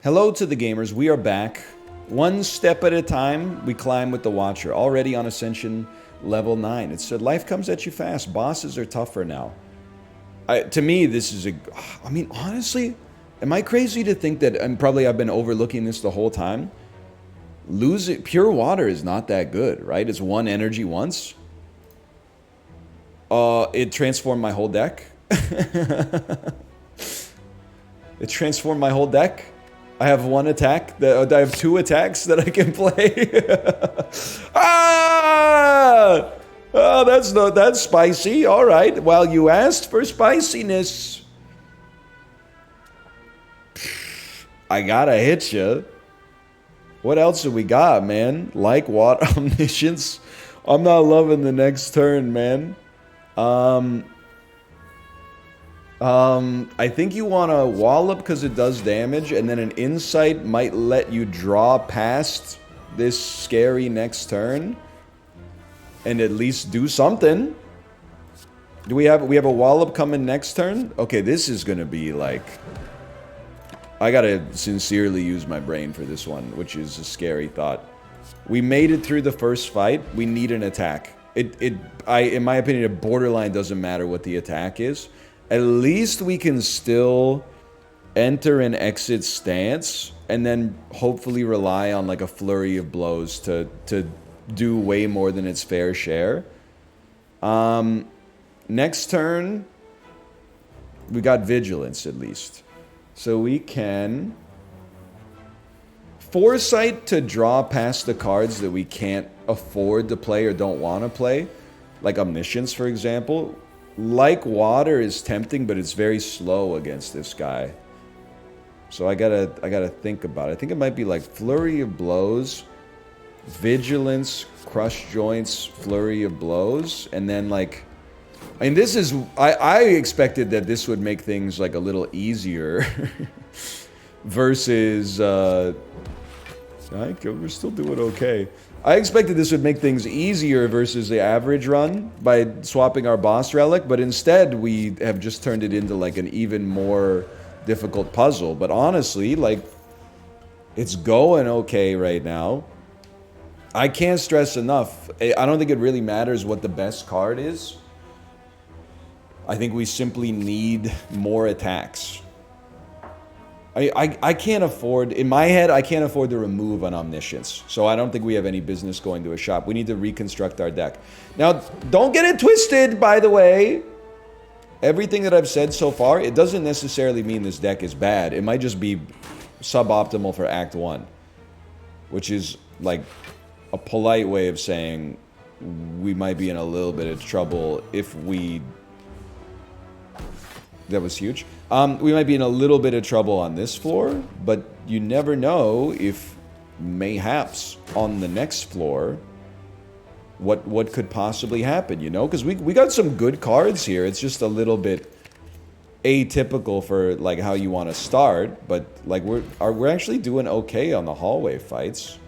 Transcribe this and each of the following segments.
Hello to the gamers, we are back. One step at a time, we climb with the Watcher, already on Ascension level 9. It said life comes at you fast, bosses are tougher now. To me, this is I mean, honestly, am I crazy to think that, and probably I've been overlooking this the whole time, pure water is not that good, right? It's one energy once. It transformed my whole deck. It transformed my whole deck. I have one attack. I have two attacks that I can play. Ah! Oh, that's spicy. All right. Well, you asked for spiciness. I gotta hit you. What else do we got, man? Like what? Omniscience. I'm not loving the next turn, man. I think you want to wallop because it does damage, and then an insight might let you draw past this scary next turn, and at least do something. Do we have a wallop coming next turn? Okay, this is gonna be like, I gotta sincerely use my brain for this one, which is a scary thought. We made it through the first fight. We need an attack. In my opinion, it borderline doesn't matter what the attack is. At least we can still enter and exit stance, and then hopefully rely on like a flurry of blows to do way more than its fair share. Next turn, we got vigilance at least. So we can foresight to draw past the cards that we can't afford to play or don't want to play, like Omniscience, for example. Like water is tempting, but it's very slow against this guy. So I gotta think about it. I think it might be like flurry of blows, vigilance, crush joints, flurry of blows, and then like, I mean, this is, I expected that this would make things like a little easier versus we're still doing okay. I expected this would make things easier versus the average run by swapping our boss relic, but instead we have just turned it into like an even more difficult puzzle. But honestly, like, it's going okay right now. I can't stress enough, I don't think it really matters what the best card is. I think we simply need more attacks. I can't afford, in my head, I can't afford to remove an Omniscience. So I don't think we have any business going to a shop. We need to reconstruct our deck. Now, don't get it twisted, by the way. Everything that I've said so far, it doesn't necessarily mean this deck is bad. It might just be suboptimal for Act 1. Which is, like, a polite way of saying we might be in a little bit of trouble if we... That was huge. We might be in a little bit of trouble on this floor, but you never know if mayhaps on the next floor what could possibly happen, you know? Because we got some good cards here. It's just a little bit atypical for like how you want to start, but like we're actually doing okay on the hallway fights.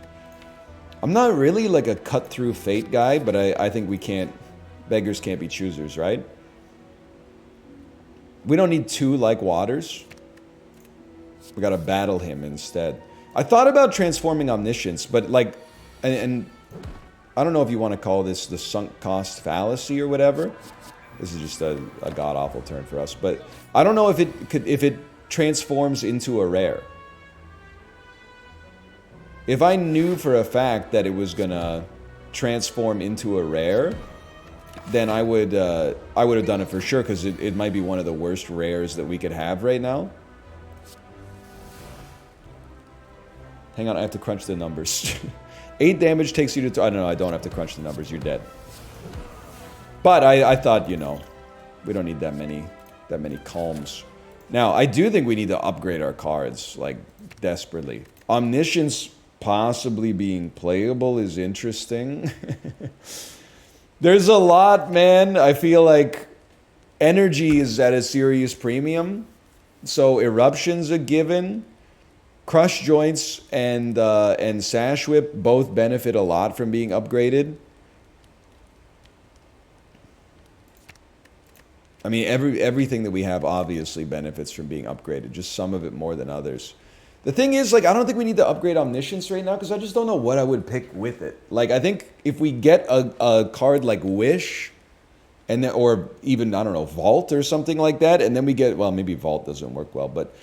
I'm not really like a cut through fate guy, but I think beggars can't be choosers, right? We don't need two like waters. We gotta battle him instead. I thought about transforming Omniscience, but like, and I don't know if you want to call this the sunk cost fallacy or whatever. This is just a god-awful turn for us, but I don't know if it transforms into a rare. If I knew for a fact that it was gonna transform into a rare, then I would have done it for sure, because it might be one of the worst rares that we could have right now. Hang on, I have to crunch the numbers. 8 damage takes you to... I don't know, I don't have to crunch the numbers, you're dead. But I thought, you know, we don't need that many calms. Now, I do think we need to upgrade our cards, like, desperately. Omniscience possibly being playable is interesting. There's a lot, man. I feel like energy is at a serious premium. So eruption's a given. Crush joints and sash whip both benefit a lot from being upgraded. I mean, everything that we have obviously benefits from being upgraded. Just some of it more than others. The thing is, like, I don't think we need to upgrade Omniscience right now because I just don't know what I would pick with it. Like, I think if we get a card like Wish, and then, or even, I don't know, Vault or something like that, and then we get, well, maybe Vault doesn't work well, but,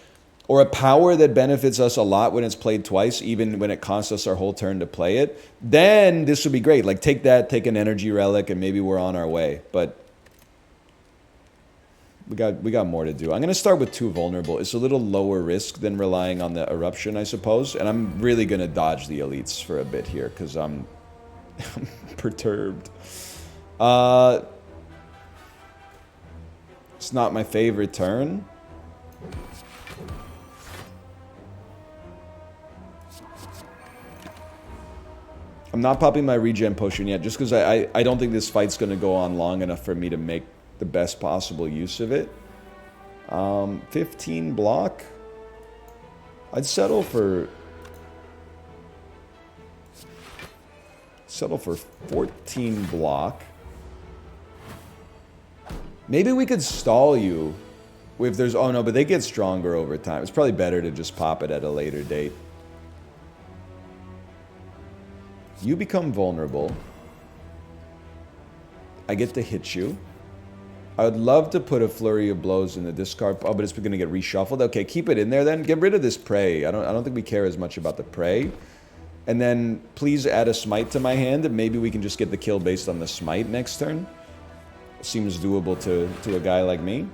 or a power that benefits us a lot when it's played twice, even when it costs us our whole turn to play it, then this would be great. Like, take that, take an Energy Relic, and maybe we're on our way. But we got more to do. I'm going to start with 2 Vulnerable. It's a little lower risk than relying on the Eruption, I suppose. And I'm really going to dodge the Elites for a bit here, because I'm perturbed. It's not my favorite turn. I'm not popping my regen potion yet, just because I don't think this fight's going to go on long enough for me to make the best possible use of it. 15 block. I'd settle for 14 block. Maybe we could stall you if there's... Oh no, but they get stronger over time. It's probably better to just pop it at a later date. You become vulnerable. I get to hit you. I would love to put a flurry of blows in the discard. Oh, but it's going to get reshuffled. Okay, keep it in there then. Get rid of this prey. I don't think we care as much about the prey. And then please add a smite to my hand, and maybe we can just get the kill based on the smite next turn. Seems doable to a guy like me.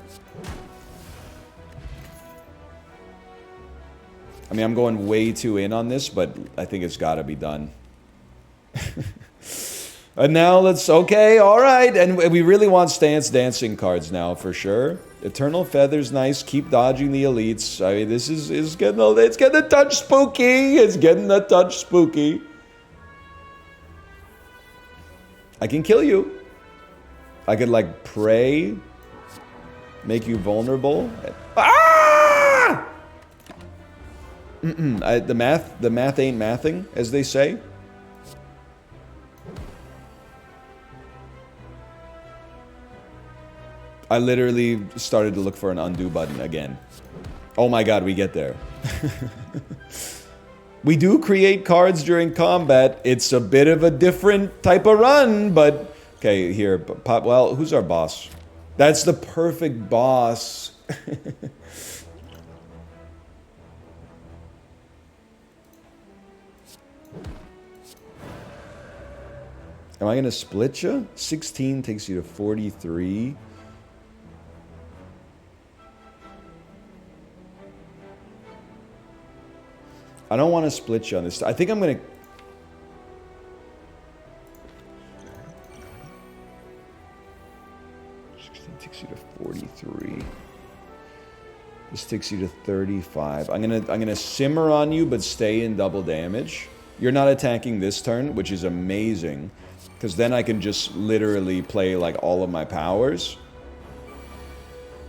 I mean, I'm going way too in on this, but I think it's got to be done. And now let's... Okay, alright. And we really want Stance Dancing cards now, for sure. Eternal Feather's nice. Keep dodging the Elites. I mean, this is getting... It's getting a touch spooky. It's getting a touch spooky. I can kill you. I could, like, pray. Make you vulnerable. Ah! The math ain't mathing, as they say. I literally started to look for an undo button again. Oh my god, we get there. We do create cards during combat. It's a bit of a different type of run, but... Okay, here, pop... Well, who's our boss? That's the perfect boss. Am I gonna split you? 16 takes you to 43. I don't want to split you on this. I think I'm going to... Takes you to 43. This takes you to 35. I'm gonna simmer on you, but stay in double damage. You're not attacking this turn, which is amazing, because then I can just literally play like all of my powers.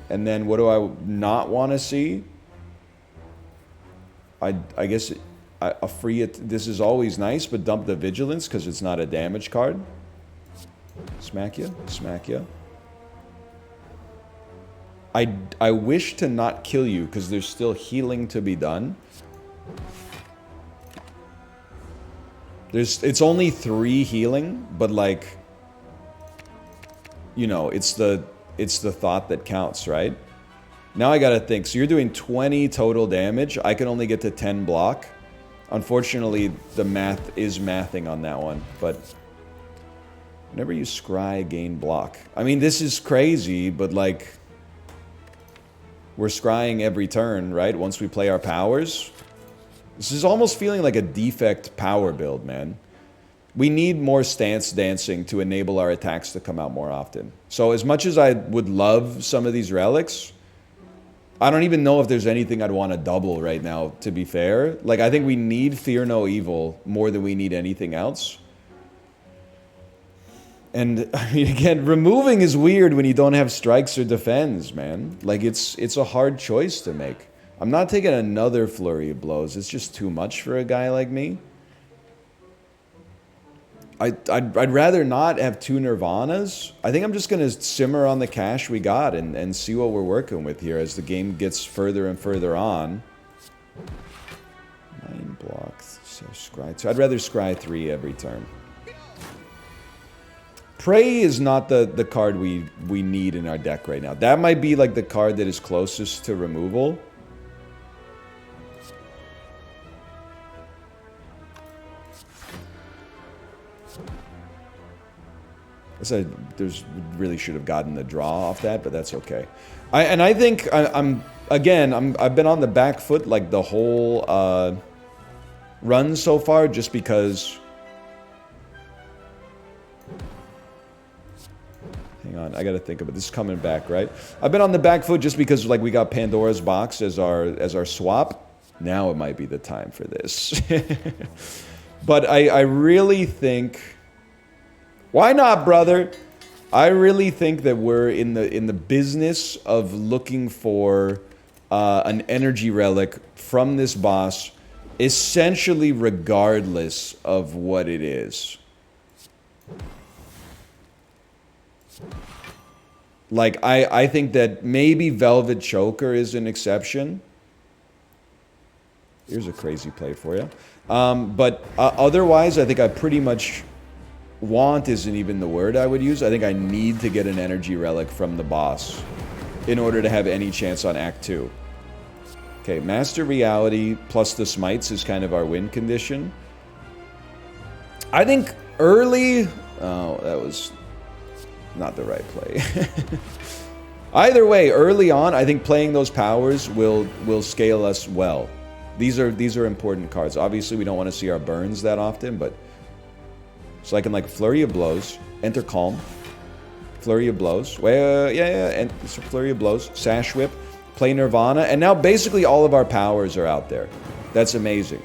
And then what do I not want to see? I guess a free it. This is always nice, but dump the vigilance because it's not a damage card. Smack you, smack you. I wish to not kill you because there's still healing to be done. It's only 3 healing, but like, you know, it's the thought that counts, right? Now I gotta think. So you're doing 20 total damage. I can only get to 10 block. Unfortunately, the math is mathing on that one. But whenever you scry, gain block. I mean, this is crazy, but like... We're scrying every turn, right? Once we play our powers. This is almost feeling like a defect power build, man. We need more stance dancing to enable our attacks to come out more often. So as much as I would love some of these relics... I don't even know if there's anything I'd want to double right now, to be fair. Like, I think we need Fear No Evil more than we need anything else. And, I mean, again, removing is weird when you don't have strikes or defends, man. Like, it's a hard choice to make. I'm not taking another flurry of blows. It's just too much for a guy like me. I'd rather not have 2 Nirvanas. I think I'm just going to simmer on the cash we got and see what we're working with here as the game gets further and further on. block. So scry 2. I'd rather scry 3 every turn. Prey is not the card we need in our deck right now. That might be like the card that is closest to removal. I said there's really should have gotten the draw off that, but that's okay. I think I've been on the back foot like the whole run so far, just because. Hang on, I gotta think about this. Is coming back, right? I've been on the back foot just because like we got Pandora's box as our swap. Now it might be the time for this. But I really think. Why not, brother? I really think that we're in the business of looking for an energy relic from this boss, essentially regardless of what it is. Like, I think that maybe Velvet Choker is an exception. Here's a crazy play for you. But otherwise, I think I pretty much... Want isn't even the word I would use. I think I need to get an energy relic from the boss in order to have any chance on Act 2. Okay, Master Reality plus the Smites is kind of our win condition. I think early... Oh, that was not the right play. Either way, early on, I think playing those powers will scale us well. These are important cards. Obviously, we don't want to see our burns that often, but... So I can like Flurry of Blows, enter Calm, Flurry of Blows, and Flurry of Blows, Sash Whip, play Nirvana, and now basically all of our powers are out there. That's amazing.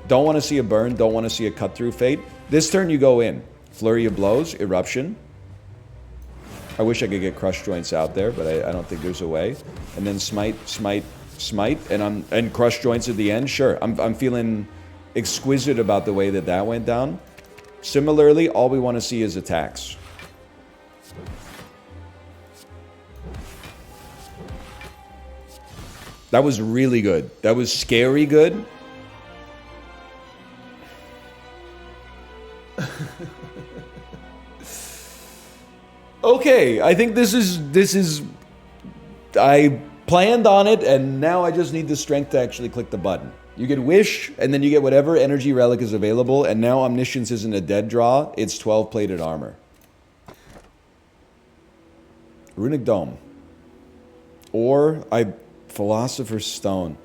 Don't want to see a burn, don't want to see a cut through Fate. This turn you go in, Flurry of Blows, Eruption. I wish I could get Crush Joints out there, but I don't think there's a way. And then Smite, and Crush Joints at the end. Sure, I'm feeling exquisite about the way that went down. Similarly, all we want to see is attacks. That was really good. That was scary good. Okay, I think this is... I planned on it, and now I just need the strength to actually click the button. You get Wish, and then you get whatever energy relic is available, and now Omniscience isn't a dead draw, it's 12 plated armor. Runic Dome. Or Philosopher's Stone.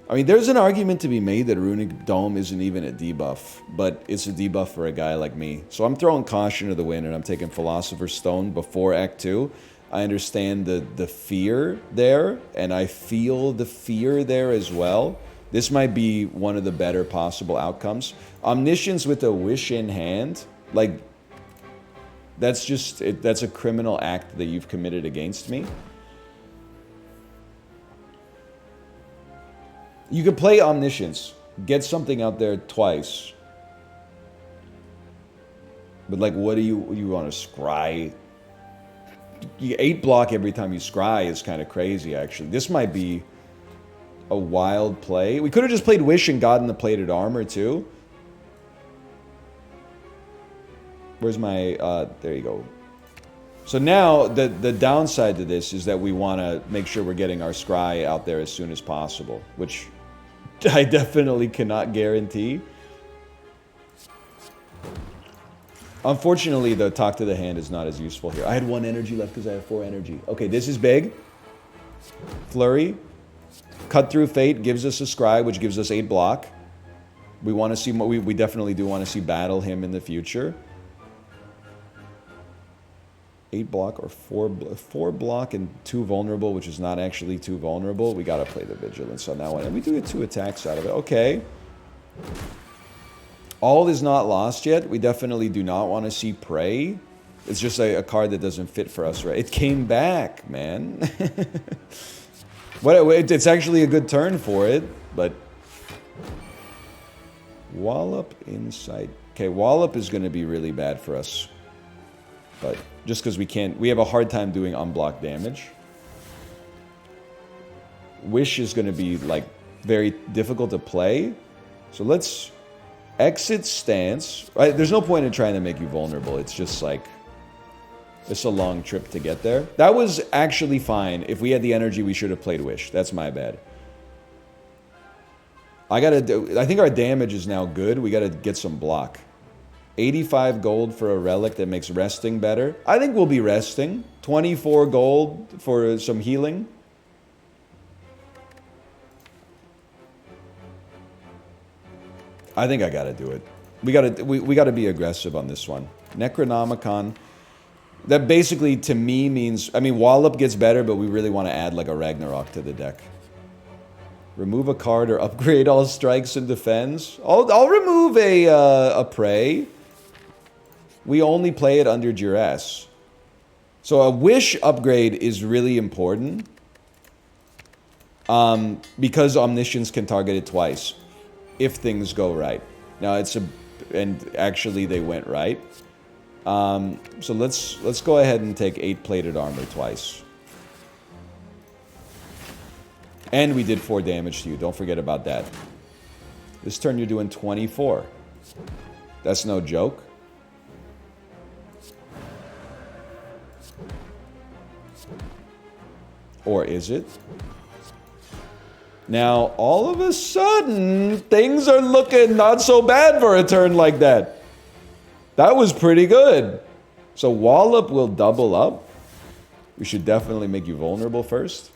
I mean, there's an argument to be made that Runic Dome isn't even a debuff, but it's a debuff for a guy like me. So I'm throwing caution to the wind, and I'm taking Philosopher's Stone before Act 2. I understand the fear there, and I feel the fear there as well. This might be one of the better possible outcomes. Omniscience with a Wish in hand, like, that's a criminal act that you've committed against me. You could play Omniscience, get something out there twice. But like, what do you want to scry? You 8 block every time you scry is kind of crazy, actually. This might be a wild play. We could have just played Wish and gotten the plated armor, too. Where's my... there you go. So now, the downside to this is that we want to make sure we're getting our scry out there as soon as possible, which I definitely cannot guarantee. Unfortunately, the Talk to the Hand is not as useful here. I had 1 energy left because I have 4 energy. Okay, this is big. Flurry. Cut Through Fate gives us a scry, which gives us 8 block. We want to see... We definitely do want to see battle him in the future. 8 block or 4 block and 2 vulnerable, which is not actually 2 vulnerable. We gotta play the Vigilance on that one. And we do get 2 attacks out of it. Okay. All is not lost yet. We definitely do not want to see Prey. It's just a card that doesn't fit for us, right? It came back, man. It's actually a good turn for it, but... Wallop Insight. Okay, Wallop is going to be really bad for us. But just because we have a hard time doing unblocked damage. Wish is going to be, like, very difficult to play. So let's exit stance. There's no point in trying to make you vulnerable. It's just like, it's a long trip to get there. That was actually fine. If we had the energy, we should have played Wish. That's my bad. I think our damage is now good. We gotta get some block. 85 gold for a relic that makes resting better. I think we'll be resting. 24 gold for some healing. I think I gotta do it. We gotta be aggressive on this one. Necronomicon. That basically, to me, means... I mean, Wallop gets better, but we really want to add, like, a Ragnarok to the deck. Remove a card or upgrade all strikes and defends. I'll remove a Prey. We only play it under Duress. So a Wish upgrade is really important. Because Omniscience can target it twice. If things go right. Now, it's a... And actually, they went right. So let's go ahead and take 8 plated armor twice. And we did 4 damage to you. Don't forget about that. This turn you're doing 24. That's no joke. Or is it? Now, all of a sudden, things are looking not so bad for a turn like that. That was pretty good. So Wallop will double up. We should definitely make you vulnerable first.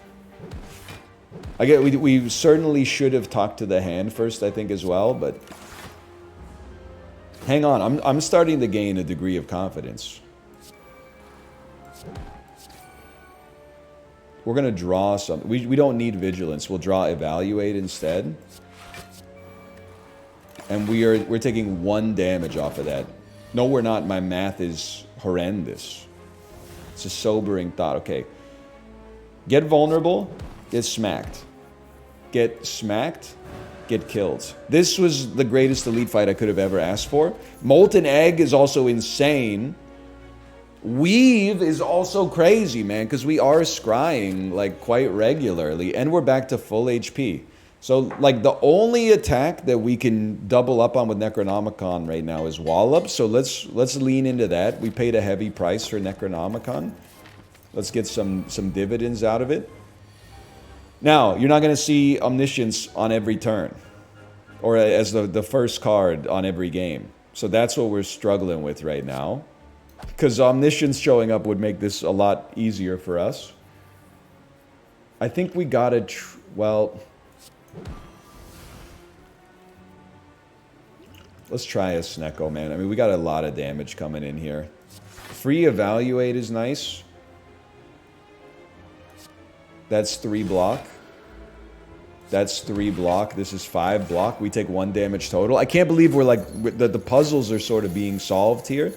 We certainly should have talked to the hand first, I think, as well, but... Hang on, I'm starting to gain a degree of confidence. We're going to draw something. We don't need Vigilance. We'll draw Evaluate instead. And we're taking 1 damage off of that. No, we're not. My math is horrendous. It's a sobering thought. Okay. Get vulnerable. Get smacked. Get smacked. Get killed. This was the greatest elite fight I could have ever asked for. Molten Egg is also insane. Weave is also crazy, man, because we are scrying, like, quite regularly. And we're back to full HP. So, like, the only attack that we can double up on with Necronomicon right now is Wallop. So let's lean into that. We paid a heavy price for Necronomicon. Let's get some dividends out of it. Now, you're not going to see Omniscience on every turn. Or as the first card on every game. So that's what we're struggling with right now. Because Omniscience showing up would make this a lot easier for us. I think we gotta... well... Let's try a Snecko, man. I mean, we got a lot of damage coming in here. Free Evaluate is nice. That's 3 block. That's 3 block. This is 5 block. We take 1 damage total. I can't believe we're like... The puzzles are sort of being solved here.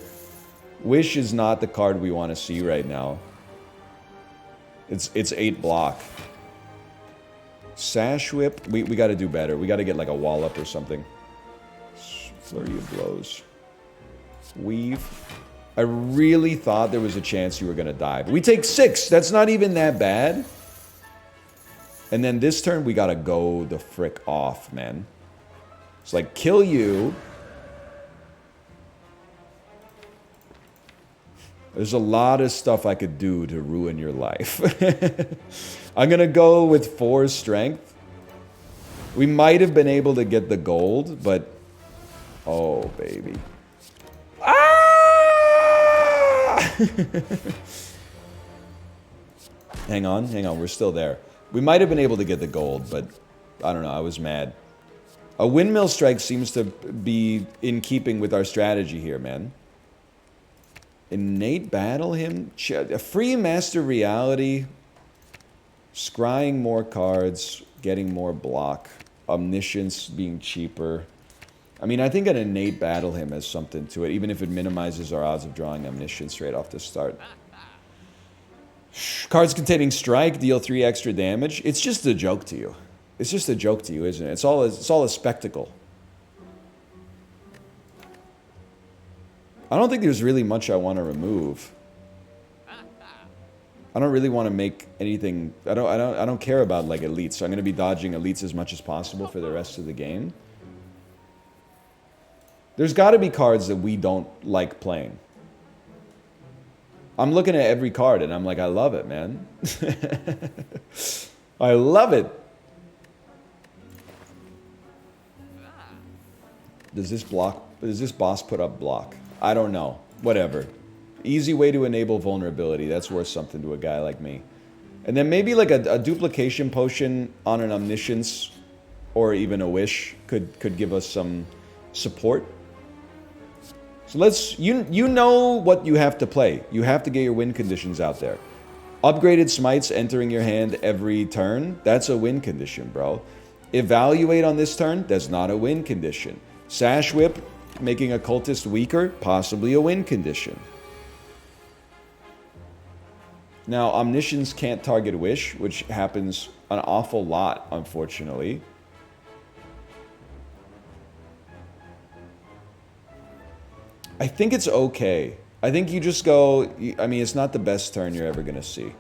Wish is not the card we want to see right now. It's 8 block. Sash Whip. We got to do better. We got to get like a Wallop or something. Flurry of Blows. Weave. I really thought there was a chance you were going to die. But we take 6. That's not even that bad. And then this turn, we got to go the frick off, man. It's like, kill you. There's a lot of stuff I could do to ruin your life. I'm going to go with 4 strength. We might have been able to get the gold, but... Oh, baby. Ah! Hang on. We're still there. We might have been able to get the gold, but I don't know. I was mad. A Windmill Strike seems to be in keeping with our strategy here, man. Innate Battle him. A free Master Reality. Scrying more cards. Getting more block. Omniscience being cheaper. I mean, I think an Innate Battle him has something to it, even if it minimizes our odds of drawing Omniscience right off the start. Cards containing Strike deal 3 extra damage. It's just a joke to you. It's just a joke to you, isn't it? It's all a spectacle. I don't think there's really much I want to remove. I don't really want to make anything. I don't care about like elites. So I'm going to be dodging elites as much as possible for the rest of the game. There's got to be cards that we don't like playing. I'm looking at every card and I'm like, I love it, man. I love it. Does this boss put up block? I don't know. Whatever. Easy way to enable vulnerability. That's worth something to a guy like me. And then maybe like a duplication potion on an omniscience or even a wish could give us some support. So let's, you know what you have to play. You have to get your win conditions out there. Upgraded smites entering your hand every turn, that's a win condition, bro. Evaluate on this turn, that's not a win condition. Sash Whip, making a cultist weaker, possibly a win condition. Now, Omniscience can't target Wish, which happens an awful lot, unfortunately. I think it's okay. I think you just go... I mean, it's not the best turn you're ever going to see.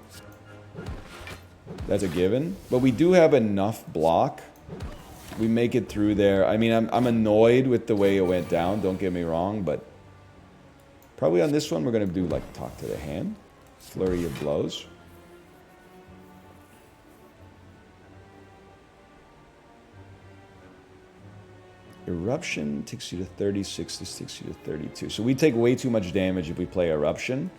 That's a given. But we do have enough block. We make it through there. I mean, I'm annoyed with the way it went down, don't get me wrong, but... Probably on this one, we're going to do, like, Talk to the Hand. Flurry of Blows. Eruption takes you to 36, this takes you to 32. So we take way too much damage if we play Eruption.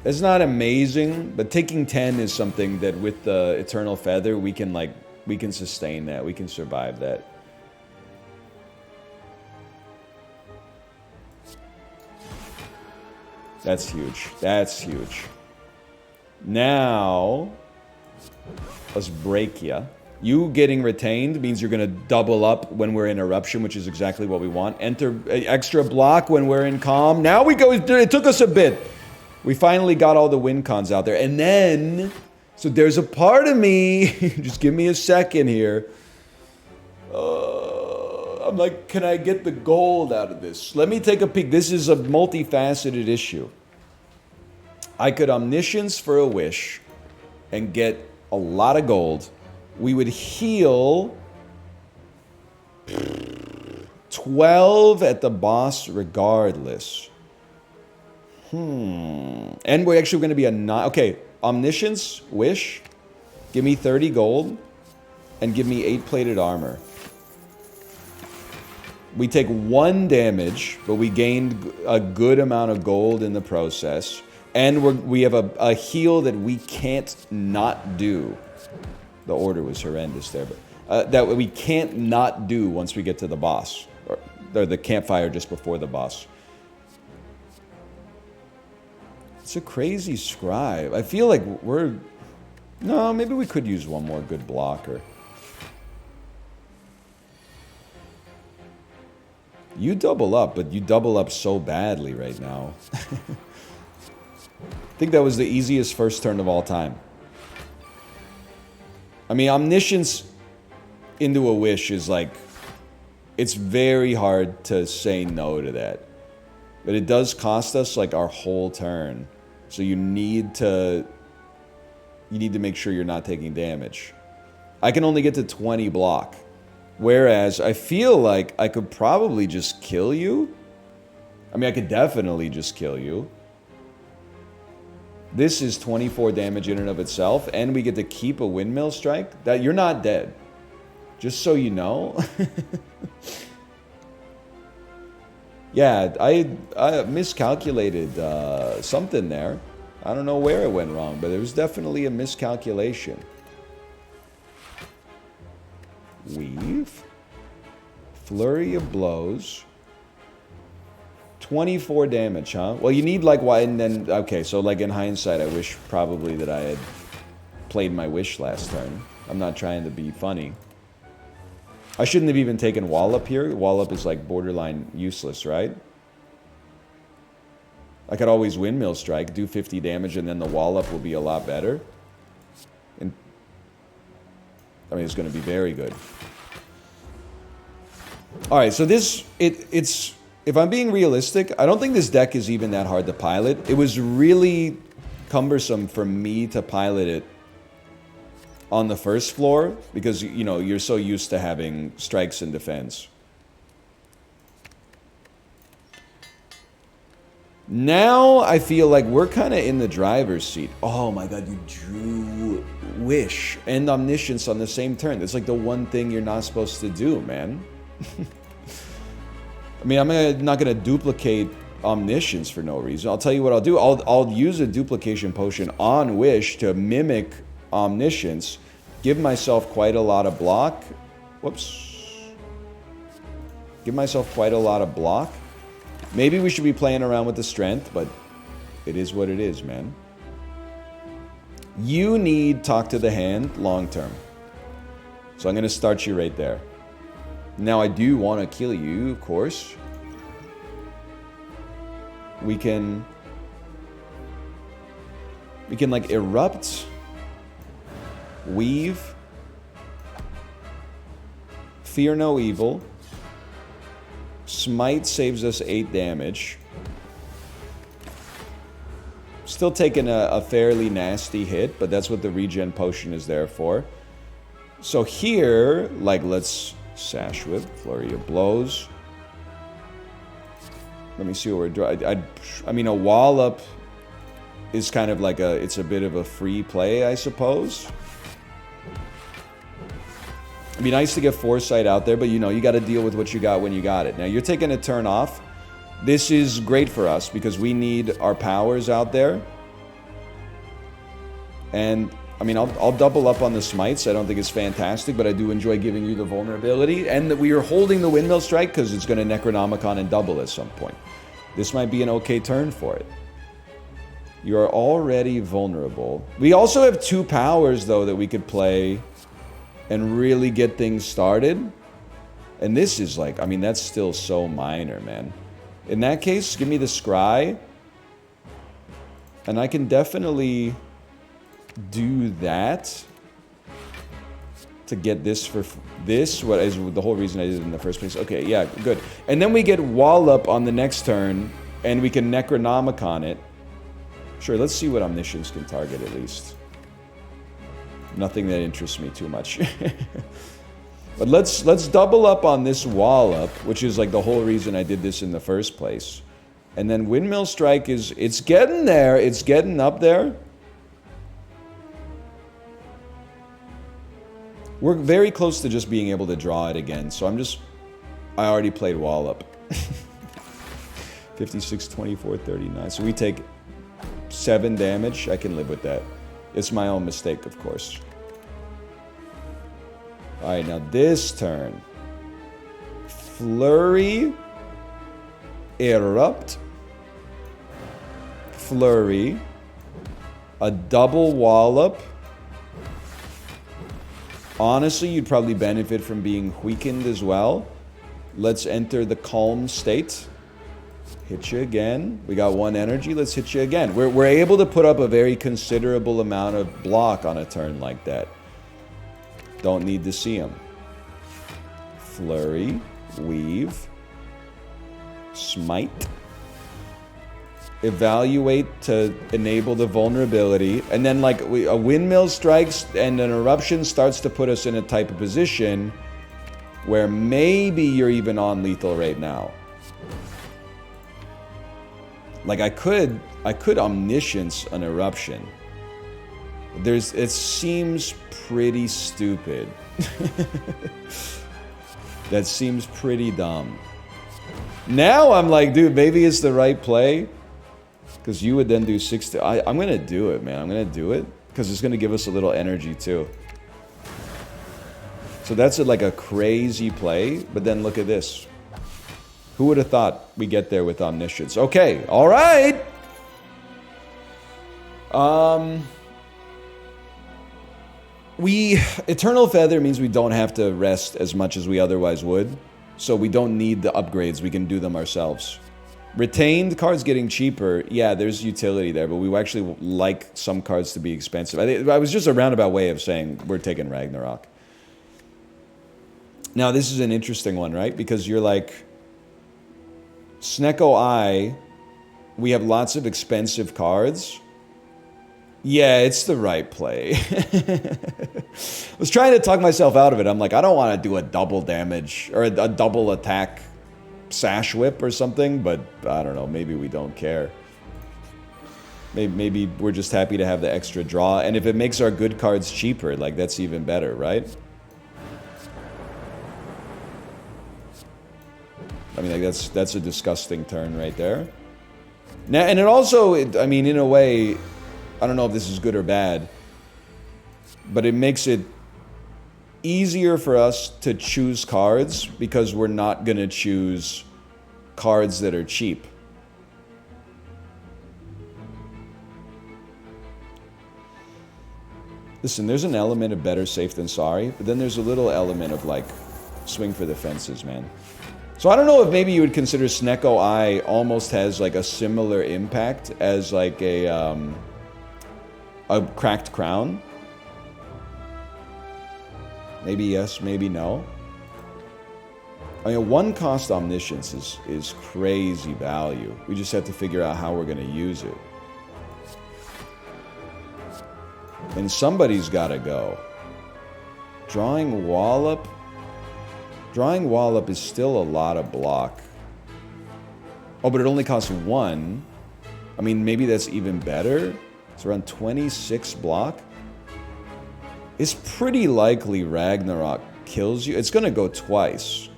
It's not amazing, but taking 10 is something that with the Eternal Feather, we can sustain that. We can survive that. That's huge. That's huge. Now, let's break ya. You getting retained means you're going to double up when we're in Eruption, which is exactly what we want. Enter extra block when we're in Calm. Now we go. It took us a bit. We finally got all the win cons out there. And then, so there's a part of me, just give me a second here. I'm like, can I get the gold out of this? Let me take a peek. This is a multifaceted issue. I could Omniscience for a wish and get a lot of gold. We would heal 12 at the boss regardless. And we're actually going to be a 9. Okay, Omniscience, Wish. Give me 30 gold. And give me 8 plated armor. We take 1 damage, but we gained a good amount of gold in the process. And we have a heal that we can't not do. The order was horrendous there, but that we can't not do once we get to the boss. Or the campfire just before the boss. It's a crazy scribe. I feel like we're... No, maybe we could use one more good blocker. You double up, but you double up so badly right now. I think that was the easiest first turn of all time. I mean, Omniscience into a wish is like... It's very hard to say no to that. But it does cost us like our whole turn. So you need to make sure you're not taking damage. I can only get to 20 block. Whereas I feel like I could probably just kill you. I mean, I could definitely just kill you. This is 24 damage in and of itself, and we get to keep a windmill strike. That you're not dead. Just so you know. Yeah, I miscalculated something there. I don't know where it went wrong, but there was definitely a miscalculation. Weave. Flurry of Blows. 24 damage, huh? Well, you need like one, and then... Okay, so like in hindsight, I wish probably that I had played my wish last turn. I'm not trying to be funny. I shouldn't have even taken Wallop here. Wallop is like borderline useless, right? I could always Windmill Strike, do 50 damage, and then the Wallop will be a lot better. And I mean, it's going to be very good. Alright, so this... It's... If I'm being realistic, I don't think this deck is even that hard to pilot. It was really cumbersome for me to pilot it on the first floor because, you know, you're so used to having strikes and defense. Now I feel like we're kind of in the driver's seat. Oh my god, you drew Wish and Omniscience on the same turn. That's like the one thing you're not supposed to do, man. I mean, I'm not going to duplicate Omniscience for no reason. I'll tell you what I'll do. I'll use a duplication potion on Wish to mimic Omniscience. Give myself quite a lot of block. Whoops. Give myself quite a lot of block. Maybe we should be playing around with the strength, but it is what it is, man. You need Talk to the Hand long term. So I'm going to start you right there. Now I do want to kill you, of course. We can like erupt, weave, fear no evil. Smite saves us 8 damage. Still taking a fairly nasty hit, but that's what the regen potion is there for. So here, like, let's Sash Whip, Flurry of Blows. Let me see what we're doing. I mean, a Wallop is kind of like it's a bit of a free play, I suppose. It'd be nice to get Foresight out there, but you know, you got to deal with what you got when you got it. Now, you're taking a turn off. This is great for us because we need our powers out there. And, I mean, I'll double up on the smites. I don't think it's fantastic, but I do enjoy giving you the vulnerability. And that we are holding the Windmill Strike because it's going to Necronomicon and double at some point. This might be an okay turn for it. You are already vulnerable. We also have 2 powers, though, that we could play and really get things started. And this is like, I mean, that's still so minor, man. In that case, give me the Scry. And I can definitely do that to get this for this. What is the whole reason I did it in the first place. Okay, yeah, good. And then we get Wallop on the next turn, and we can Necronomicon it. Sure, let's see what Omniscience can target at least. Nothing that interests me too much. But let's double up on this Wallop, which is like the whole reason I did this in the first place. And then Windmill Strike it's getting there. It's getting up there. We're very close to just being able to draw it again. So I already played Wallop. 56, 24, 39. So we take 7 damage. I can live with that. It's my own mistake, of course. Alright, now this turn. Flurry. Erupt. Flurry. A double Wallop. Honestly, you'd probably benefit from being weakened as well. Let's enter the calm state. Hit you again. We got 1 energy. Let's hit you again. We're able to put up a very considerable amount of block on a turn like that. Don't need to see him. Flurry. Weave. Smite. Evaluate to enable the vulnerability. And then like a Windmill strikes and an Eruption starts to put us in a type of position where maybe you're even on lethal right now. Like I could Omniscience an Eruption. It seems pretty stupid. That seems pretty dumb. Now I'm like, dude, maybe it's the right play. Because you would then do 60. I'm going to do it, man. I'm going to do it. Because it's going to give us a little energy, too. So that's like a crazy play. But then look at this. Who would have thought we get there with Omniscience? Okay. All right. Eternal Feather means we don't have to rest as much as we otherwise would. So we don't need the upgrades. We can do them ourselves. Retained cards getting cheaper. Yeah, there's utility there, but we actually like some cards to be expensive. I was just a roundabout way of saying we're taking Ragnarok. Now, this is an interesting one, right? Because you're like, Snecko Eye, we have lots of expensive cards. Yeah, it's the right play. I was trying to talk myself out of it. I'm like, I don't want to do a double damage or a double attack sash whip or something, but I don't know. Maybe we don't care. Maybe we're just happy to have the extra draw, and if it makes our good cards cheaper, like, that's even better, right? I mean, like, that's a disgusting turn right there. Now, and it also, I mean, in a way, I don't know if this is good or bad, but it makes it easier for us to choose cards because we're not going to choose cards that are cheap. Listen, there's an element of better safe than sorry, but then there's a little element of, like, swing for the fences, man. So I don't know if maybe you would consider Snecko Eye almost has, like, a similar impact as, like, a Cracked Crown. Maybe yes, maybe no. I mean, one cost Omniscience is crazy value. We just have to figure out how we're going to use it. And somebody's got to go. Drawing Wallop. Drawing Wallop is still a lot of block. Oh, but it only costs 1. I mean, maybe that's even better. It's around 26 block. It's pretty likely Ragnarok kills you. It's going to go twice.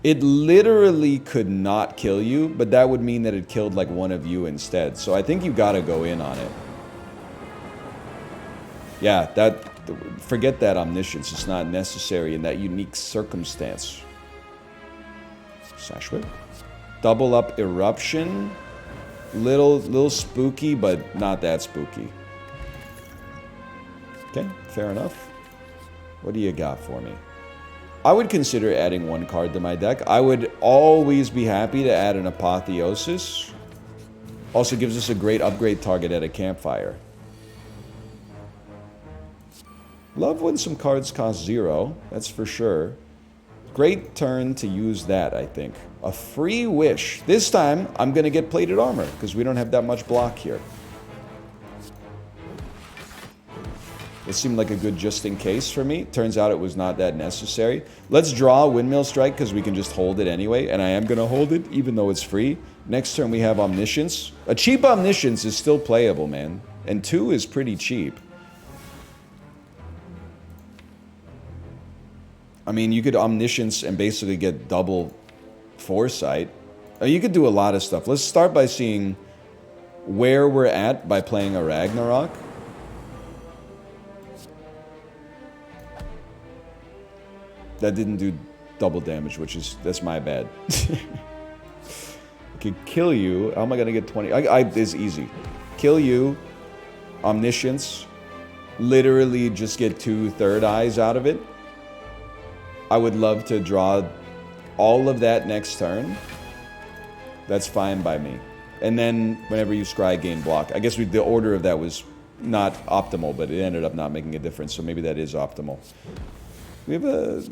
It literally could not kill you, but that would mean that it killed like one of you instead. So I think you got to go in on it. Yeah, forget that Omniscience. It's not necessary in that unique circumstance. Sash Whip. Double up Eruption. Little spooky, but not that spooky. Okay, fair enough. What do you got for me? I would consider adding one card to my deck. I would always be happy to add an Apotheosis. Also gives us a great upgrade target at a campfire. Love when some cards cost 0, that's for sure. Great turn to use that, I think. A free wish. This time, I'm going to get plated armor, because we don't have that much block here. It seemed like a good just in case for me. Turns out it was not that necessary. Let's draw Windmill Strike, because we can just hold it anyway, and I am going to hold it, even though it's free. Next turn, we have Omniscience. A cheap Omniscience is still playable, man. And 2 is pretty cheap. I mean, you could Omniscience and basically get double Foresight. You could do a lot of stuff. Let's start by seeing where we're at by playing a Ragnarok. That didn't do double damage, that's my bad. I could kill you. How am I going to get 20? It's easy. Kill you. Omniscience. Literally just get 2 third eyes out of it. I would love to draw all of that next turn. That's fine by me. And then whenever you scry, gain block. I guess the order of that was not optimal, but it ended up not making a difference, so maybe that is optimal. We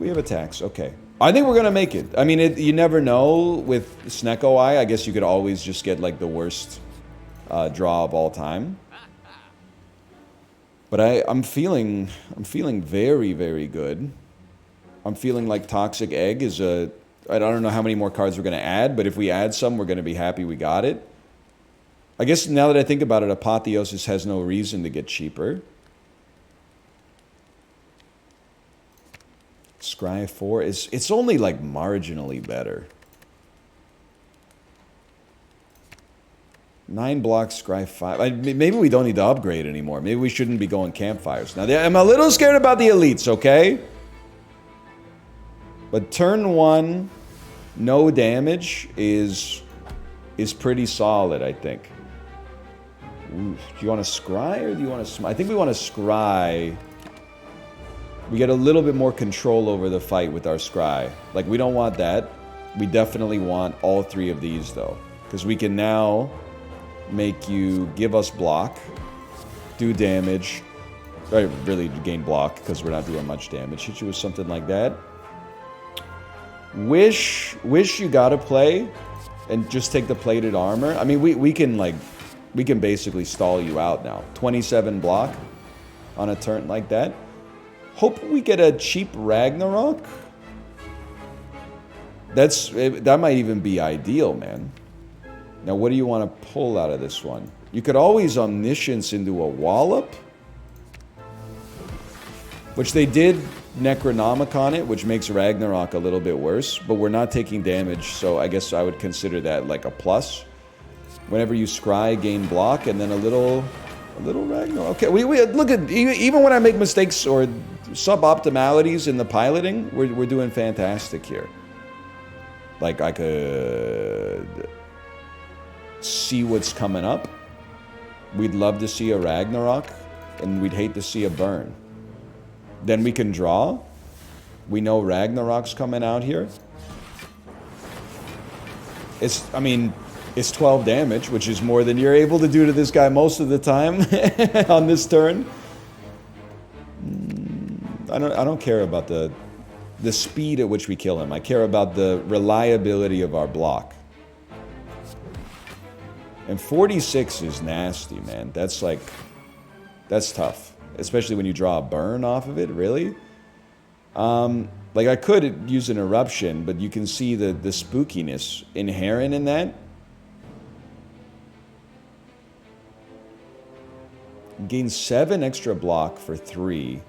have attacks. Okay. I think we're going to make it. I mean, you never know with Snecko Eye. I guess you could always just get like the worst draw of all time. But I'm feeling very, very good. I'm feeling like Toxic Egg is I don't know how many more cards we're going to add, but if we add some, we're going to be happy we got it. I guess now that I think about it, Apotheosis has no reason to get cheaper. Scry 4 it's only like marginally better. 9 blocks, Scry 5. Maybe we don't need to upgrade anymore. Maybe we shouldn't be going campfires. Now, I'm a little scared about the elites, okay? But turn 1, no damage is pretty solid, I think. Ooh, do you want to scry or do you want to... I think we want to scry. We get a little bit more control over the fight with our scry. Like, we don't want that. We definitely want all 3 of these, though. Because we can now make you give us block, do damage, or really gain block because we're not doing much damage. Hit you with something like that. Wish you gotta play and just take the plated armor. I mean, we can like We can basically stall you out now. 27 block on a turn like that. Hope we get a cheap Ragnarok. That might even be ideal, man. Now, what do you want to pull out of this one? You could always Omniscience into a Wallop. Which they did Necronomicon it, which makes Ragnarok a little bit worse. But we're not taking damage, so I guess I would consider that like a plus. Whenever you scry, gain block, and then a little Ragnarok. Okay, we look at, even when I make mistakes or suboptimalities in the piloting, we're doing fantastic here. Like, I could see what's coming up. We'd love to see a Ragnarok, and we'd hate to see a burn. Then we can draw. We know Ragnarok's coming out here. It's 12 damage, which is more than you're able to do to this guy most of the time on this turn. I don't care about the speed at which we kill him. I care about the reliability of our block. And 46 is nasty, man. That's tough. Especially when you draw a burn off of it, really. Like, I could use an Eruption, but you can see the spookiness inherent in that. Gain 7 extra block for 3.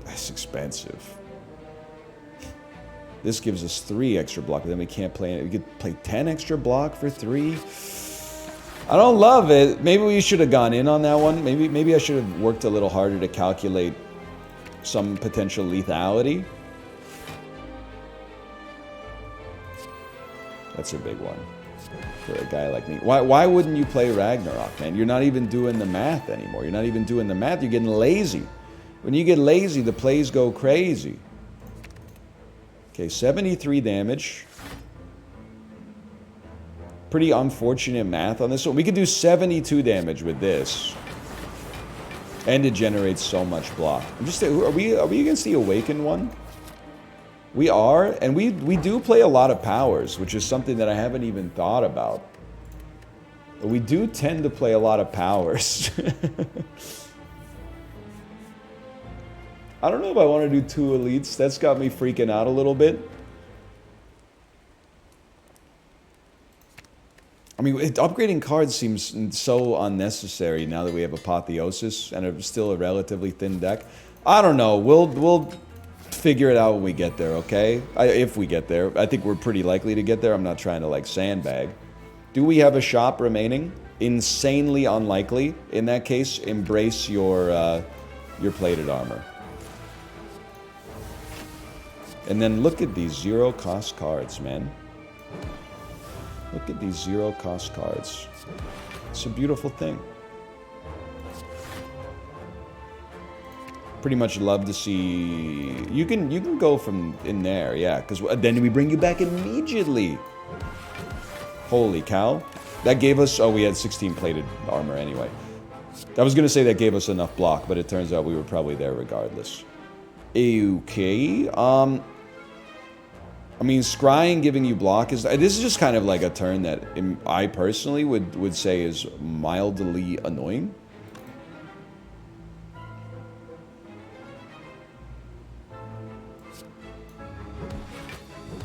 That's expensive. This gives us 3 extra block, but then we can't play it. We could play 10 extra block for 3. I don't love it. Maybe we should have gone in on that one. Maybe I should have worked a little harder to calculate some potential lethality. That's a big one for a guy like me. Why wouldn't you play Ragnarok, man? You're not even doing the math anymore. You're not even doing the math. You're getting lazy. When you get lazy, the plays go crazy. Okay, 73 damage. Pretty unfortunate math on this one. We could do 72 damage with this. And it generates so much block. Are we against the Awakened one? We are, and we do play a lot of powers, which is something that I haven't even thought about. But we do tend to play a lot of powers. I don't know if I want to do 2 elites. That's got me freaking out a little bit. I mean, upgrading cards seems so unnecessary now that we have Apotheosis and still a relatively thin deck. I don't know. We'll figure it out when we get there, okay? If we get there. I think we're pretty likely to get there. I'm not trying to, like, sandbag. Do we have a shop remaining? Insanely unlikely. In that case, embrace your plated armor. And then look at these 0-cost cards, man. Look at these 0-cost cards. It's a beautiful thing. Pretty much love to see... You can go from in there, yeah. Because then we bring you back immediately. Holy cow. That gave us... Oh, we had 16 plated armor anyway. I was going to say that gave us enough block, but it turns out we were probably there regardless. Okay. I mean, scrying giving you block is... This is just kind of like a turn that I personally would say is mildly annoying.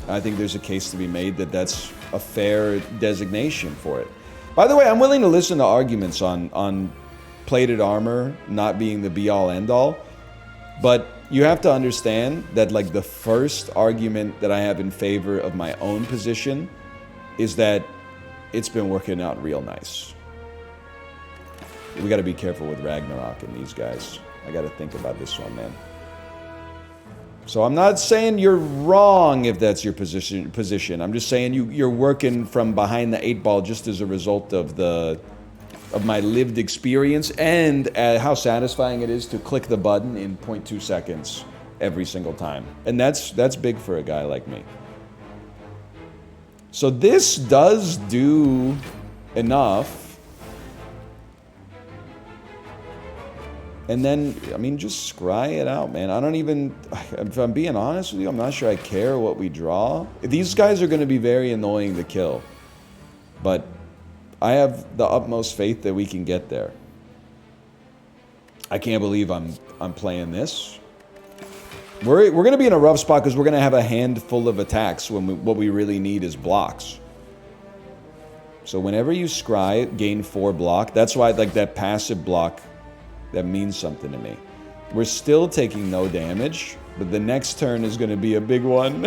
I think there's a case to be made that that's a fair designation for it. By the way, I'm willing to listen to arguments on plated armor not being the be-all, end-all. But you have to understand that, like, the first argument that I have in favor of my own position is that it's been working out real nice. We got to be careful with Ragnarok and these guys. I got to think about this one, man. So I'm not saying you're wrong if that's your position. I'm just saying you're working from behind the 8 ball just as a result of my lived experience and how satisfying it is to click the button in 0.2 seconds every single time. And that's big for a guy like me. So this does do enough. And then, I mean, just scry it out, man. I don't even, if I'm being honest with you, I'm not sure I care what we draw. These guys are going to be very annoying to kill. But I have the utmost faith that we can get there. I can't believe I'm playing this. We're going to be in a rough spot because we're going to have a handful of attacks when what we really need is blocks. So whenever you scry, gain 4 block. That's why like that passive block, that means something to me. We're still taking no damage, but the next turn is going to be a big one.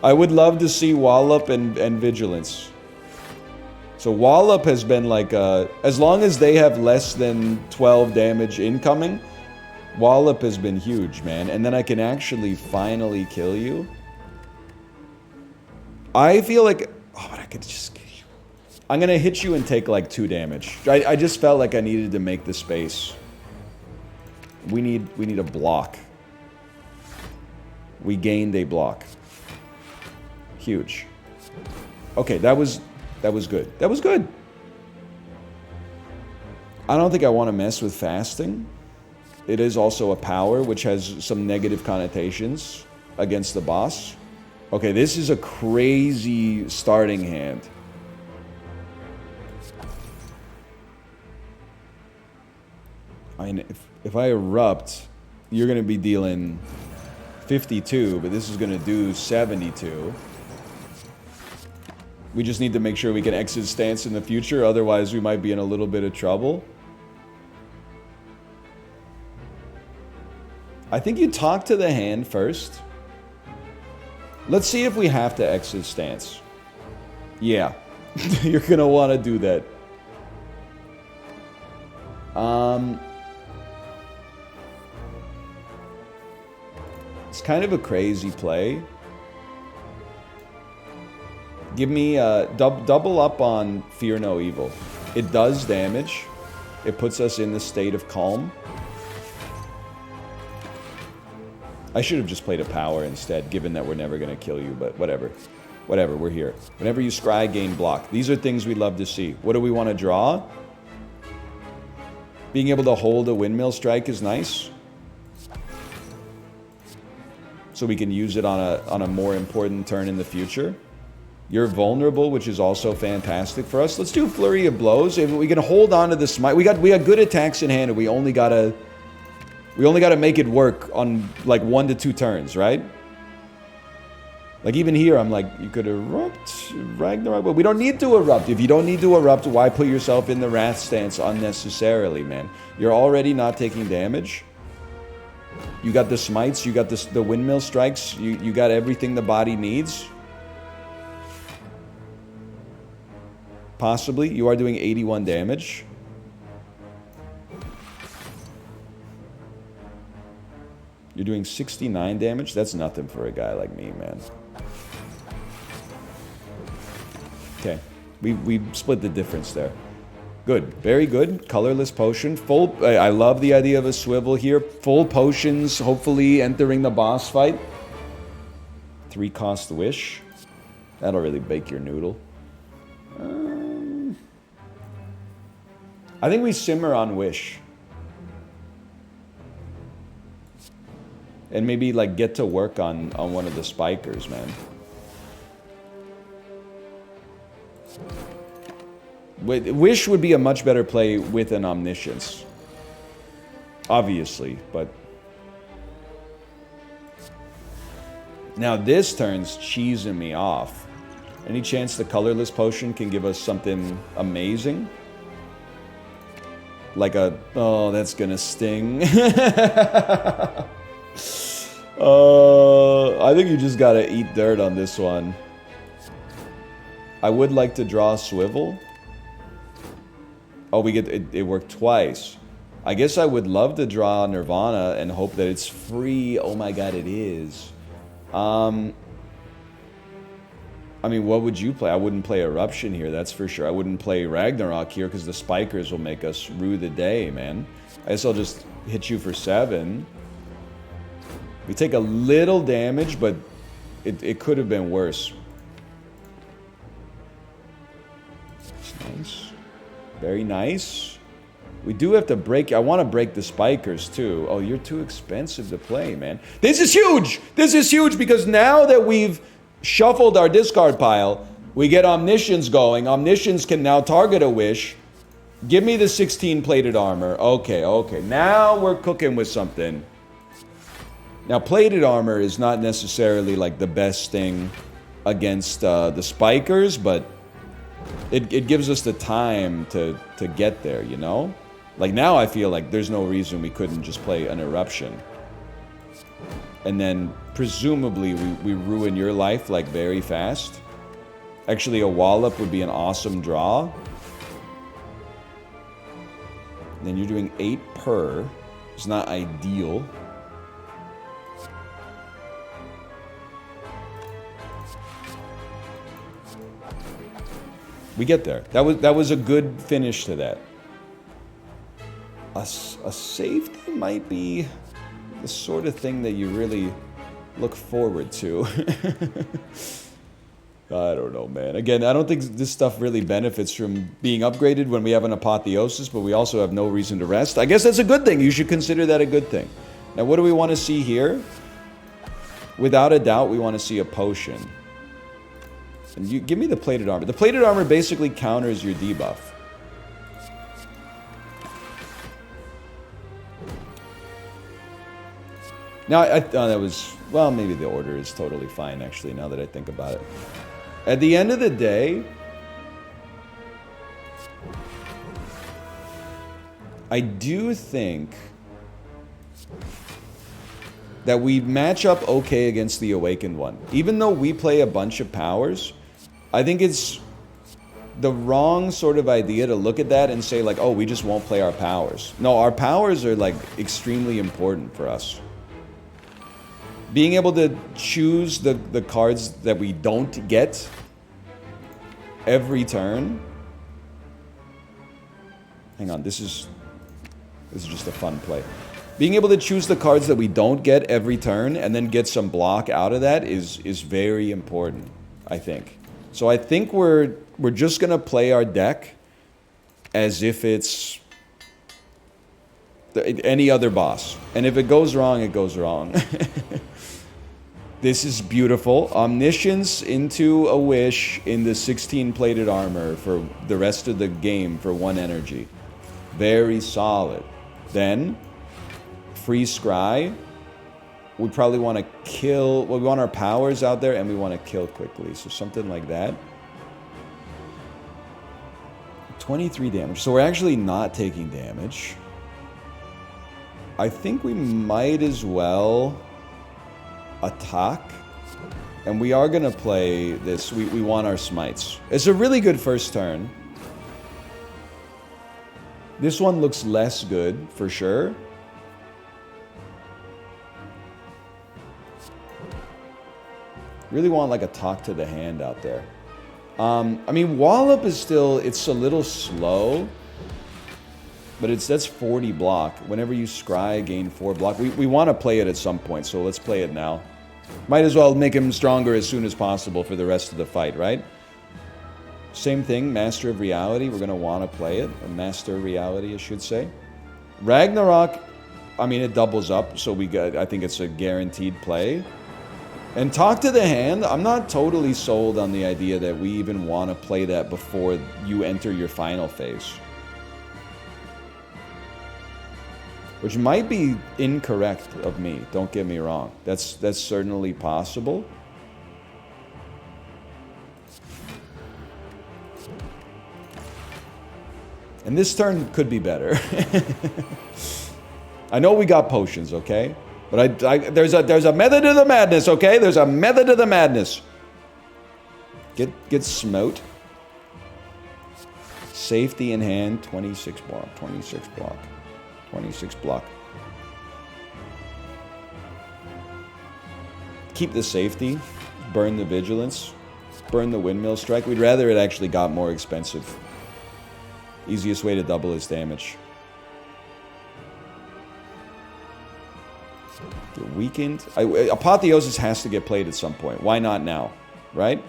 I would love to see Wallop and Vigilance. So Wallop has been like, as long as they have less than 12 damage incoming, Wallop has been huge, man. And then I can actually finally kill you. I feel like, oh, but I could just kill you. I'm going to hit you and take like 2 damage. I just felt like I needed to make the space. We need a block. We gained a block. Huge. Okay, that was good. That was good. I don't think I want to mess with fasting. It is also a power, which has some negative connotations against the boss. Okay, this is a crazy starting hand. I mean, if I erupt, you're going to be dealing 52, but this is going to do 72. We just need to make sure we can exit stance in the future, otherwise we might be in a little bit of trouble. I think you talk to the hand first. Let's see if we have to exit stance. Yeah, you're going to want to do that. It's kind of a crazy play. Give me double up on Fear No Evil. It does damage. It puts us in the state of calm. I should have just played a power instead, given that we're never going to kill you, but whatever. Whatever, we're here. Whenever you scry, gain block. These are things we love to see. What do we want to draw? Being able to hold a windmill strike is nice. So we can use it on a more important turn in the future. You're vulnerable, which is also fantastic for us. Let's do Flurry of Blows. If we can hold on to the smite. We got good attacks in hand, and we only gotta make it work on like 1 to 2 turns, right? Like even here, I'm like, you could erupt, Ragnarok, but we don't need to erupt. If you don't need to erupt, why put yourself in the wrath stance unnecessarily, man? You're already not taking damage. You got the smites, you got the windmill strikes, you got everything the body needs. Possibly. You are doing 81 damage. You're doing 69 damage? That's nothing for a guy like me, man. Okay. We split the difference there. Good. Very good. Colorless potion. Full. I love the idea of a swivel here. Full potions, hopefully entering the boss fight. 3-cost wish. That'll really bake your noodle. I think we simmer on wish. And maybe like get to work on one of the spikers, man. Wish would be a much better play with an omniscience. Obviously, but... Now this turn's cheesing me off. Any chance the colorless potion can give us something amazing? Like a... Oh, that's gonna sting. I think you just gotta eat dirt on this one. I would like to draw a swivel. Oh, we get... It worked twice. I guess I would love to draw Nirvana and hope that it's free. Oh my god, it is. I mean, what would you play? I wouldn't play Eruption here, that's for sure. I wouldn't play Ragnarok here because the spikers will make us rue the day, man. I guess I'll just hit you for 7. We take a little damage, but it could have been worse. That's nice. Very nice. We do have to break... I want to break the spikers, too. Oh, you're too expensive to play, man. This is huge! This is huge because now that we've shuffled our discard pile, We get Omniscience going. Omniscience can now target a wish. Give me the 16 plated armor. Okay, okay. Now we're cooking with something. Now, plated armor is not necessarily like the best thing against the spikers, but it gives us the time to get there, you know? Like now I feel like there's no reason we couldn't just play an eruption. And then presumably we ruin your life like very fast. Actually, a wallop would be an awesome draw. Then you're doing 8 per. It's not ideal. We get there. That was a good finish to that. A safety might be the sort of thing that you really look forward to. I don't know, man. Again, I don't think this stuff really benefits from being upgraded when we have an apotheosis, but we also have no reason to rest. I guess that's a good thing. You should consider that a good thing. Now, what do we want to see here? Without a doubt, we want to see a potion. And you give me the plated armor. The plated armor basically counters your debuff. Now, I thought that was... Well, maybe the order is totally fine, actually, now that I think about it. At the end of the day... I do think... that we match up okay against the Awakened one. Even though we play a bunch of powers... I think it's the wrong sort of idea to look at that and say, like, oh, we just won't play our powers. No, our powers are, like, extremely important for us. Being able to choose the cards that we don't get every turn. Hang on, this is just a fun play. Being able to choose the cards that we don't get every turn and then get some block out of that is very important, I think. So I think we're just gonna play our deck as if it's any other boss. And if it goes wrong, it goes wrong. This is beautiful. Omniscience into a wish in the 16 plated armor for the rest of the game for 1 energy. Very solid. Then, free scry. We probably want to kill... Well, we want our powers out there and we want to kill quickly. So something like that. 23 damage. So we're actually not taking damage. I think we might as well attack. And we are going to play this. We want our smites. It's a really good first turn. This one looks less good, for sure. Really want like a talk to the hand out there. I mean, Wallop is still, it's a little slow. But that's 40 block. Whenever you scry, gain 4 block. We want to play it at some point, so let's play it now. Might as well make him stronger as soon as possible for the rest of the fight, right? Same thing, Master of Reality. We're going to want to play it. Or Master of Reality, I should say. Ragnarok, I mean, it doubles up, so I think it's a guaranteed play. And Talk to the Hand, I'm not totally sold on the idea that we even want to play that before you enter your final phase. Which might be incorrect of me, don't get me wrong. That's certainly possible. And this turn could be better. I know we got potions, okay? But there's a method to the madness, okay? There's a method to the madness. Get smote. Safety in hand, 26 block, 26 block, 26 block. Keep the safety. Burn the vigilance. Burn the windmill strike. We'd rather it actually got more expensive. Easiest way to double his damage. Weakened. Apotheosis has to get played at some point. Why not now? Right?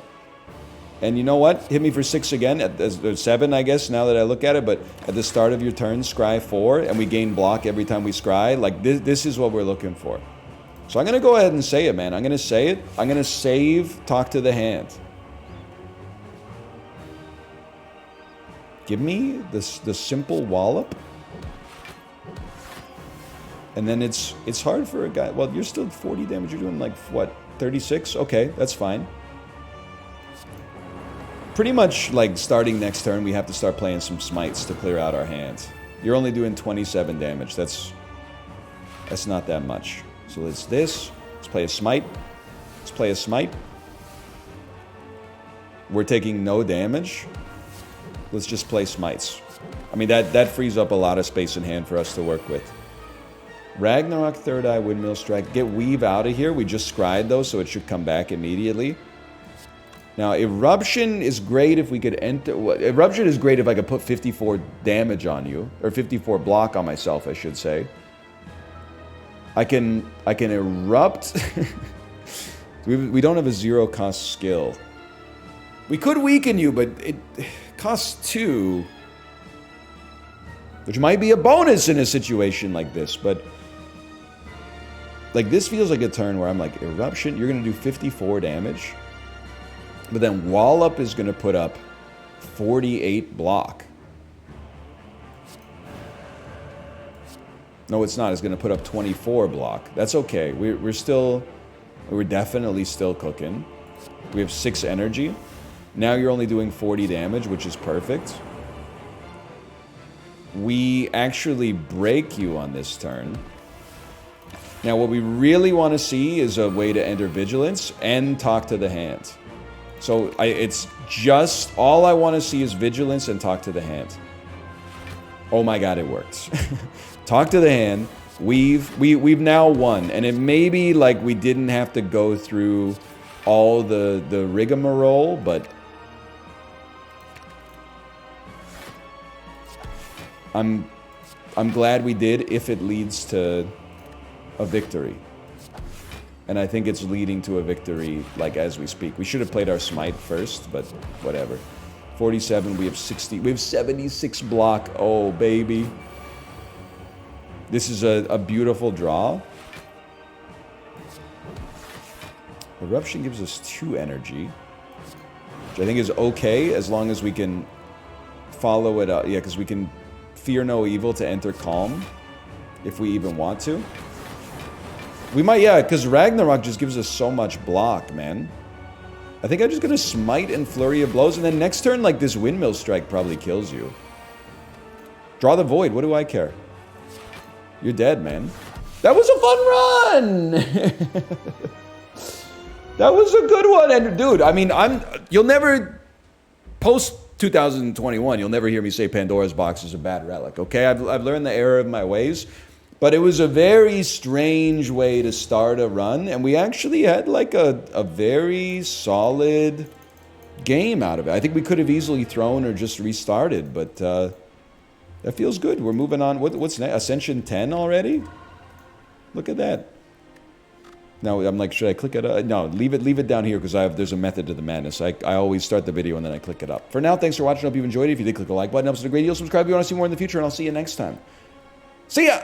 And you know what? Hit me for 6 again. At 7, I guess, now that I look at it. But at the start of your turn, scry 4. And we gain block every time we scry. Like, this is what we're looking for. So I'm going to go ahead and say it, man. I'm going to say it. I'm going to save Talk to the Hand. Give me this the simple wallop. And then it's hard for a guy. Well, you're still 40 damage. You're doing like, what, 36? Okay, that's fine. Pretty much, like, starting next turn, we have to start playing some smites to clear out our hands. You're only doing 27 damage. That's not that much. So it's this. Let's play a smite. Let's play a smite. We're taking no damage. Let's just play smites. I mean, that frees up a lot of space in hand for us to work with. Ragnarok, Third Eye, Windmill Strike. Get Weave out of here. We just scryed, though, so it should come back immediately. Now, Eruption is great if we could enter... Eruption is great if I could put 54 damage on you. Or 54 block on myself, I should say. I can Erupt. We don't have a 0-cost skill. We could weaken you, but it costs 2. Which might be a bonus in a situation like this, but... Like, this feels like a turn where I'm like, Eruption, you're going to do 54 damage. But then Wallop is going to put up 48 block. No, it's not. It's going to put up 24 block. That's okay. We're definitely still cooking. We have 6 energy. Now you're only doing 40 damage, which is perfect. We actually break you on this turn. Now, what we really want to see is a way to enter Vigilance and talk to the hand. So, it's just... All I want to see is Vigilance and talk to the hand. Oh my god, it works. Talk to the hand. We've now won. And it may be like we didn't have to go through all the rigmarole, but... I'm glad we did if it leads to a victory. And I think it's leading to a victory, like, as we speak. We should have played our smite first, but whatever. 47, we have 60, we have 76 block. Oh, baby. This is a beautiful draw. Eruption gives us 2 energy, which I think is okay, as long as we can follow it up. Yeah, because we can Fear No Evil to enter Calm, if we even want to. We might, yeah, because Ragnarok just gives us so much block, man. I think I'm just going to Smite and Flurry of Blows, and then next turn, like, this Windmill Strike probably kills you. Draw the Void, what do I care? You're dead, man. That was a fun run! That was a good one, and dude, I mean, you'll never, post 2021, you'll never hear me say Pandora's Box is a bad relic, okay? I've learned the error of my ways. But it was a very strange way to start a run, and we actually had like a very solid game out of it. I think we could have easily thrown or just restarted, but that feels good. We're moving on. What's next? Ascension 10 already? Look at that. Now I'm like, should I click it? No, leave it down here because there's a method to the madness. I always start the video and then I click it up. For now, thanks for watching. I hope you've enjoyed it. If you did, click the like button. It helps us a great deal. Subscribe if you want to see more in the future, and I'll see you next time. See ya!